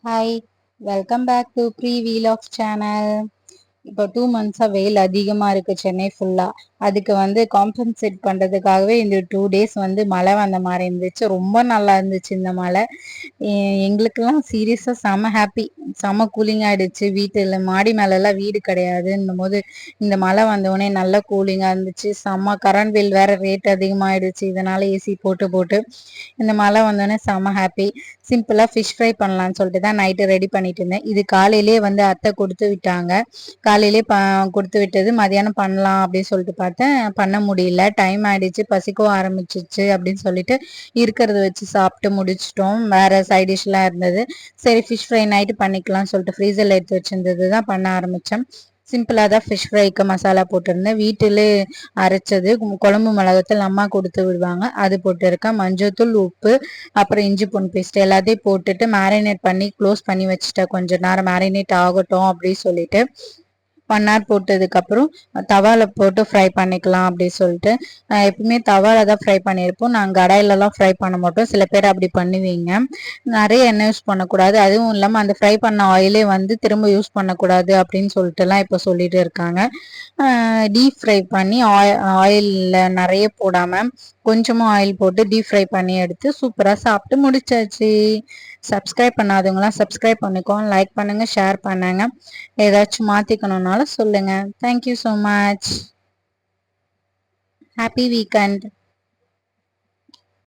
Hi, welcome back to ப்ரீ வீலாக்ஸ் channel. இப்போ 2 மந்த்ஸா வெயில் அதிகமா இருக்கு சென்னை ஃபுல்லா. அதுக்கு காம்பன்சேட் பண்றதுக்காகவே இந்த 2 டேஸ் மழை வந்த மாதிரி இருந்துச்சு. ரொம்ப நல்லா இருந்துச்சு இந்த மழை. எங்களுக்கெல்லாம் சீரியஸா செம ஹாப்பி. செம கூலிங் ஆயிடுச்சு. வீட்டுல மாடி மேல எல்லாம் வீடு கிடையாதுன்னும் போது இந்த மழை வந்தோடனே நல்ல கூலிங்கா இருந்துச்சு. செம கரண்ட் பில் வேற ரேட் அதிகமாயிடுச்சு. இதனால ஏசி போட்டு போட்டு இந்த மழை வந்தோடனே செம ஹாப்பி. சிம்பிளா ஃபிஷ் ஃப்ரை பண்ணலாம்னு சொல்லிட்டு தான் நைட்டு ரெடி பண்ணிட்டு இருந்தேன். இது காலையிலேயே அத்தை கொடுத்து விட்டாங்க. காலையிலே கொடுத்து விட்டது. மதியானம் பண்ணலாம் அப்படின்னு சொல்லிட்டு பார்த்தேன், பண்ண முடியல. டைம் ஆயிடுச்சு, பசிக்கவும் ஆரம்பிச்சிச்சு அப்படின்னு சொல்லிட்டு இருக்கிறத வச்சு சாப்பிட்டு முடிச்சிட்டோம். வேற சைட் டிஷ் எல்லாம் இருந்தது. சரி ஃபிஷ் ஃப்ரை நைட்டு பண்ணிக்கலாம்னு சொல்லிட்டு ஃப்ரீசர்ல எடுத்து வச்சிருந்தது தான் பண்ண ஆரம்பிச்சேன். சிம்பிளா தான் ஃபிஷ் ஃப்ரைக்கு மசாலா போட்டிருந்தேன். வீட்டிலே அரைச்சது குழம்பு மிளகாத்தூள் அம்மா கொடுத்து விடுவாங்க, அது போட்டிருக்கேன். மஞ்சள்தூள், உப்பு, அப்புறம் இஞ்சி பூண்டு பேஸ்ட் எல்லாத்தையும் போட்டுட்டு மேரினேட் பண்ணி க்ளோஸ் பண்ணி வச்சுட்டேன். கொஞ்ச நேரம் மேரினேட் ஆகட்டும் அப்படின்னு சொல்லிட்டு 1 hour போட்டதுக்கு அப்புறம் தவால போட்டு ஃப்ரை பண்ணிக்கலாம் அப்படின்னு சொல்லிட்டு எப்பவுமே தவால தான் ஃப்ரை பண்ணியிருப்போம். நாங்கள் கடாயிலலாம் ஃப்ரை பண்ண மாட்டோம். சில பேர் அப்படி பண்ணுவீங்க. நிறைய எண்ணெய் யூஸ் பண்ணக்கூடாது, அதுவும் இல்லாமல் அந்த ஃப்ரை பண்ண ஆயிலே திரும்ப யூஸ் பண்ணக்கூடாது அப்படின்னு சொல்லிட்டுலாம் இப்போ சொல்லிட்டு இருக்காங்க. டீப் ஃப்ரை பண்ணி ஆயிலில் நிறைய போடாமல் கொஞ்சமாக ஆயில் போட்டு டீப் ஃப்ரை பண்ணி எடுத்து சூப்பராக சாப்பிட்டு முடிச்சாச்சு. சப்ஸ்கிரைப் பண்ணாதவங்களாம் சப்ஸ்கிரைப் பண்ணிக்கோங்க, லைக் பண்ணுங்க, ஷேர் பண்ணுங்க. ஏதாச்சும் மாத்திக்கணும்னாலும் சொல்லுங்க. Thank you so much. Happy weekend.